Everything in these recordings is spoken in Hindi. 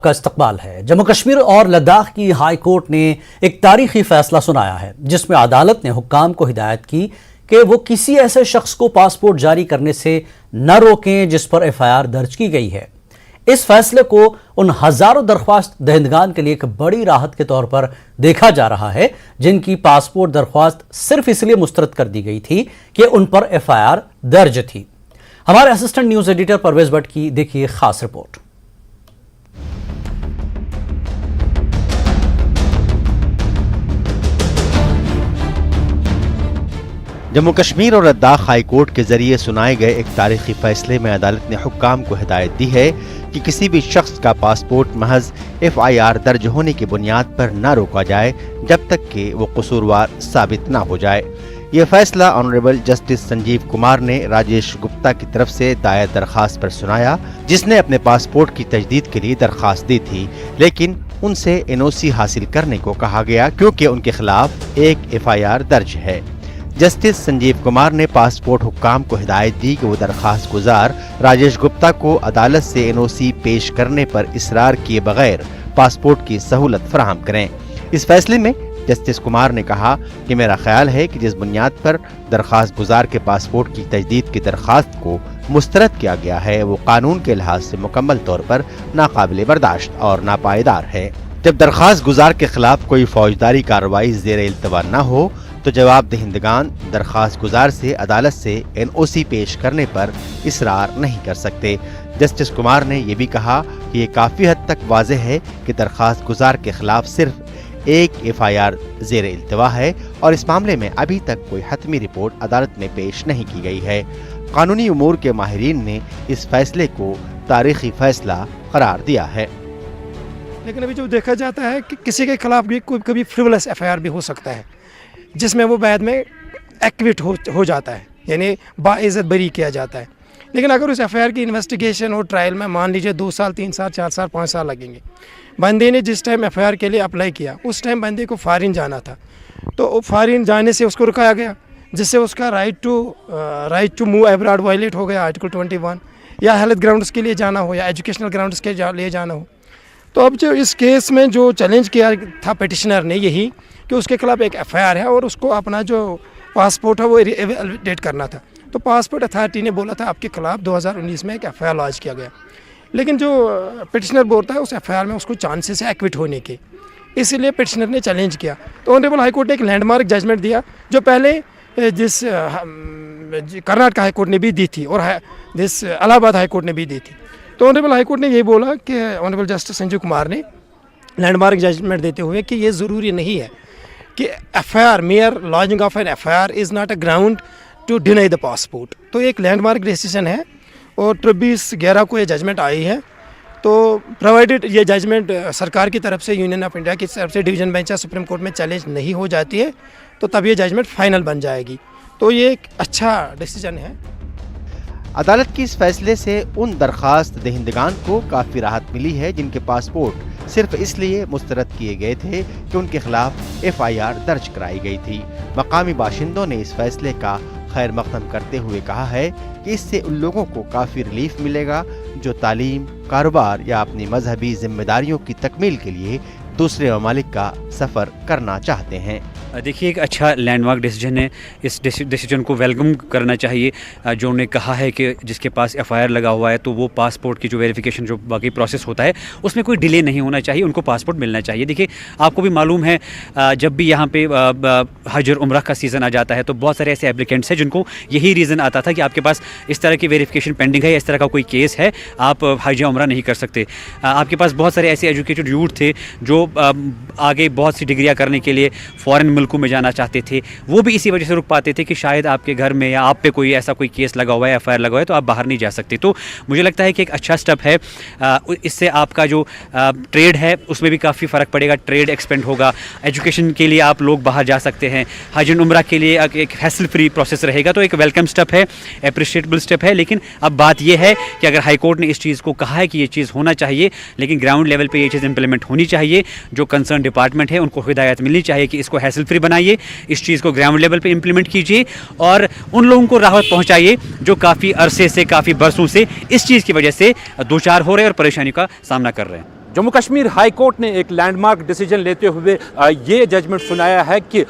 का इस्तकबाल है। जम्मू कश्मीर और लद्दाख की हाई कोर्ट ने एक तारीखी फैसला सुनाया है जिसमें अदालत ने हुक्काम को हिदायत की कि वो किसी ऐसे शख्स को पासपोर्ट जारी करने से न रोकें जिस पर एफआईआर दर्ज की गई है। इस फैसले को उन हजारों दरख्वास्त दहिंदगान के लिए एक बड़ी राहत के तौर पर देखा जा रहा है जिनकी पासपोर्ट दरख्वास्त सिर्फ इसलिए मुस्तरद कर दी गई थी कि उन पर एफआईआर दर्ज थी। हमारे assistant news editor Parvez Bhatt की देखिए खास रिपोर्ट। जम्मू कश्मीर और लद्दाख हाई कोर्ट के जरिए सुनाए गए एक तारीखी फैसले में अदालत ने हुक्काम को हिदायत दी है कि किसी भी शख्स का पासपोर्ट महज एफआईआर दर्ज होने की बुनियाद पर न रोका जाए जब तक कि वो कसूरवार साबित न हो जाए। ये फैसला ऑनरेबल जस्टिस संजीव कुमार ने राजेश गुप्ता की तरफ से दायर दरखास्त पर सुनाया, जिसने अपने पासपोर्ट की तजदीद के लिए दरखास्त दी थी, लेकिन उनसे एनओसी हासिल करने को कहा गया क्योंकि उनके खिलाफ एक एफआईआर दर्ज है। जस्टिस संजीव कुमार ने पासपोर्ट हुक्काम को हिदायत दी कि वो दरखास्त गुजार राजेश गुप्ता को अदालत से एनओसी पेश करने पर इसरार किए बगैर पासपोर्ट की सहूलत फराहम करें। इस फैसले में जस्टिस कुमार ने कहा कि मेरा ख्याल है कि जिस बुनियाद पर दरखास्त गुजार के पासपोर्ट की तजदीद की दरखास्त को मुस्तरद किया गया है वो कानून के लिहाज से मुकम्मल तौर पर नाकाबिले बर्दाश्त और नापायदार है। जब दरखास्त गुजार के खिलाफ कोई फौजदारी कार्रवाई ज़ेरे इल्तवा न हो तो जवाब दहिंदगान दरखास्त गुजार से अदालत से एनओसी पेश करने पर इसरार नहीं कर सकते। जस्टिस कुमार ने यह भी कहा कि ये काफ़ी हद तक वाज़ेह है कि दरखास्त गुजार के खिलाफ सिर्फ एक एफआईआर ज़ेरे इल्तवा है और इस मामले में अभी तक कोई हतमी रिपोर्ट अदालत में पेश नहीं की गई है। कानूनी उमूर के माहिरीन ने इस फैसले को तारीखी फैसला करार दिया है। लेकिन अभी जो देखा जाता है कि किसी के खिलाफ भी कोई कभी फ्रिवलेस एफआईआर भी हो सकता है जिसमें वो बाद में एक्विट हो जाता है, यानी बाइज्जत बरी किया जाता है। लेकिन अगर उस एफआईआर की इन्वेस्टिगेशन और ट्रायल में मान लीजिए 2 साल 3 साल 4 साल 5 साल लगेंगे। बंदे ने जिस टाइम एफआईआर के लिए अप्लाई किया उस टाइम बंदे को फॉरेन जाना था, तो फॉरेन जाने से उसको रुकाया गया जिससे उसका right to move abroad violate हो गया आर्टिकल 21, या हेल्थ ग्राउंड्स के लिए जाना हो या एजुकेशनल ग्राउंड्स के लिए जाना हो। तो अब जो इस केस में जो चैलेंज किया था पिटिशनर ने यही कि उसके खिलाफ एक एफआईआर है और उसको अपना जो पासपोर्ट है वो रिवैलिडेट करना था। तो पासपोर्ट अथॉरिटी ने बोला था आपके खिलाफ 2019 में एक एफआईआर लॉन्च किया गया, लेकिन जो पिटिशनर बोलता है उस एफआईआर में उसको चांसेस है एक्विट होने के, इसीलिए पिटिशनर ने चैलेंज किया। तो ऑनरेबल हाई कोर्ट ने एक लैंडमार्क जजमेंट दिया जो पहले जिस कर्नाटक हाई कोर्ट ने भी दी थी और जिस इलाहाबाद हाई कोर्ट ने भी दी थी। तो ऑनरेबल हाई कोर्ट ने ये बोला कि ऑनरेबल जस्टिस संजीव कुमार ने लैंडमार्क जजमेंट देते हुए कि ये ज़रूरी नहीं है कि FIR mere launching of an FIR is not a ground to deny the passport. तो एक लैंडमार्क डिसीजन है और 24/11 को ये जजमेंट आई है। तो प्रोवाइडेड ये जजमेंट सरकार की तरफ से, यूनियन ऑफ इंडिया की तरफ से डिवीज़न बेंच या सुप्रीम कोर्ट में चैलेंज नहीं हो जाती है तो तब ये जजमेंट फाइनल बन जाएगी। तो ये एक अच्छा डिसीजन है। अदालत की इस फैसले से उन दरखास्त दहिंदगान को काफ़ी राहत मिली है जिनके पासपोर्ट सिर्फ इसलिए मुस्तरद किए गए थे कि उनके खिलाफ एफआईआर दर्ज कराई गई थी। मकामी बाशिंदों ने इस फैसले का खैर मकदम करते हुए कहा है कि इससे उन लोगों को काफ़ी रिलीफ मिलेगा जो तालीम, कारोबार या अपनी मजहबी जिम्मेदारियों की तकमील के लिए दूसरे ममालिक का सफ़र करना चाहते हैं। देखिए, एक अच्छा लैंडमार्क डिसीजन है। इस डिसीजन को वेलकम करना चाहिए। जो उन्होंने कहा है कि जिसके पास एफआईआर लगा हुआ है तो वो पासपोर्ट की जो वेरिफिकेशन जो बाकी प्रोसेस होता है उसमें कोई डिले नहीं होना चाहिए, उनको पासपोर्ट मिलना चाहिए। देखिए, आपको भी मालूम है जब भी यहाँ पे हज और उम्रह का सीज़न आ जाता है तो बहुत सारे ऐसे एप्लीकेंट्स हैं जिनको यही रीज़न आता था कि आपके पास इस तरह की वेरिफिकेशन पेंडिंग है, इस तरह का कोई केस है, आप हज या उम्रह नहीं कर सकते। आपके पास बहुत सारे ऐसे एजुकेटेड यूथ थे जो आगे बहुत सी डिग्रियाँ करने के लिए फ़ॉरेन मुल्कों में जाना चाहते थे, वो भी इसी वजह से रुक पाते थे कि शायद आपके घर में या आप पे कोई ऐसा कोई केस लगा हुआ है, एफआईआर लगा हुआ है तो आप बाहर नहीं जा सकते। तो मुझे लगता है कि एक अच्छा स्टेप है। इससे आपका जो ट्रेड है उसमें भी काफ़ी फ़र्क पड़ेगा, ट्रेड एक्सपेंड होगा। एजुकेशन के लिए आप लोग बाहर जा सकते हैं, हज एंड उम्रा के लिए एक हैसल फ्री प्रोसेस रहेगा। तो एक वेलकम स्टेप है, अप्रिशिएटेबल स्टेप है। लेकिन अब बात यह है कि अगर हाई कोर्ट ने इस चीज़ को कहा है कि ये चीज़ होना चाहिए, लेकिन ग्राउंड लेवल पर ये चीज़ इंप्लीमेंट होनी चाहिए। जो कंसर्न डिपार्टमेंट है उनको हिदायत मिलनी चाहिए कि इसको हैसल फ्री बनाइए, इस चीज़ को ग्राउंड लेवल पे इंप्लीमेंट कीजिए और उन लोगों को राहत पहुंचाइए जो काफ़ी अरसे से, काफ़ी बरसों से इस चीज़ की वजह से दो चार हो रहे हैं और परेशानी का सामना कर रहे हैं। जम्मू कश्मीर हाई कोर्ट ने एक लैंडमार्क डिसीजन लेते हुए ये जजमेंट सुनाया है कि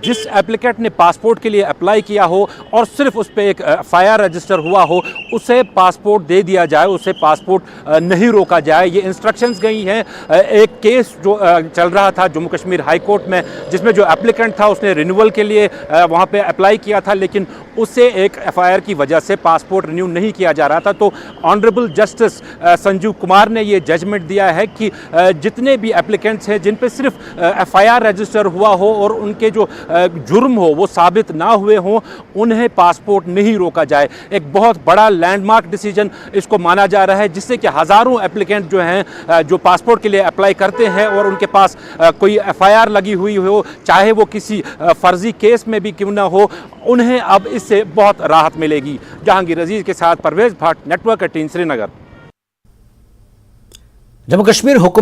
जिस एप्लीकेंट ने पासपोर्ट के लिए अप्लाई किया हो और सिर्फ उस पर एक एफआईआर रजिस्टर हुआ हो उसे पासपोर्ट दे दिया जाए, उसे पासपोर्ट नहीं रोका जाए। ये इंस्ट्रक्शंस गई हैं। एक केस जो चल रहा था जम्मू कश्मीर हाई कोर्ट में जिसमें जो एप्लीकेंट था उसने रिन्यूअल के लिए वहाँ पे अप्लाई किया था, लेकिन उससे एक एफआईआर की वजह से पासपोर्ट रिन्यू नहीं किया जा रहा था। तो ऑनरेबल जस्टिस संजीव कुमार ने ये जजमेंट दिया है कि जितने भी एप्लीकेंट्स हैं जिन पे सिर्फ एफआईआर रजिस्टर हुआ हो और उनके जो जुर्म हो वो साबित ना हुए हों, उन्हें पासपोर्ट नहीं रोका जाए। एक बहुत बड़ा लैंडमार्क डिसीजन इसको माना जा रहा है, जिससे कि हज़ारों एप्लीकेंट जो हैं जो पासपोर्ट के लिए अप्लाई करते हैं और उनके पास कोई एफआईआर लगी हुई हो, चाहे वो किसी फर्जी केस में भी क्यों ना हो, उन्हें अब इससे बहुत राहत मिलेगी। जहांगीर अजीज के साथ परवेज भट्ट, नेटवर्क 18 श्रीनगर। जम्मू कश्मीर हुकूमत